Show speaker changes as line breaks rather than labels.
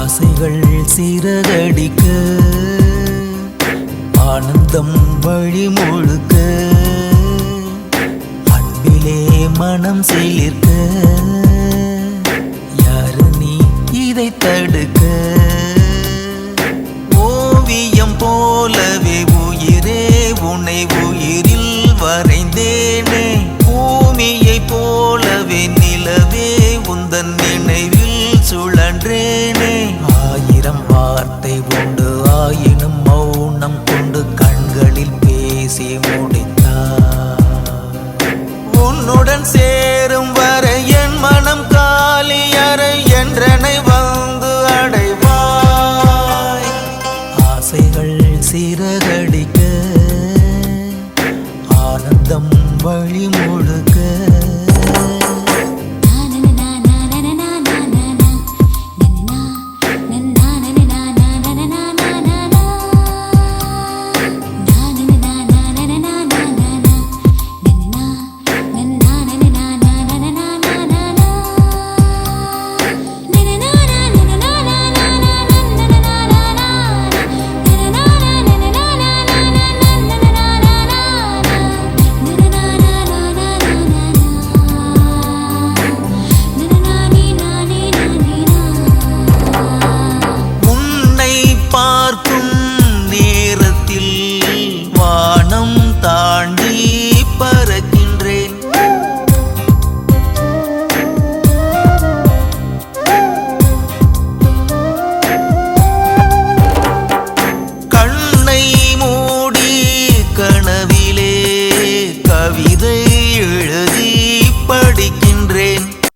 ஆசைகள் சிறகடிக்க ஆனந்தம் வழி முழுக்க அன்பிலே மனம் சிலிர்க்க யாரு நீ இதை தடுக்க ஓவியம் போலவே உயிரே உன்னை உயிரில் வரைந்தேனே பூமியை போலவே நிலவே உந்தன் நினைவில் சுழன்றேனே ஆயிரம் வார்த்தை உண்டு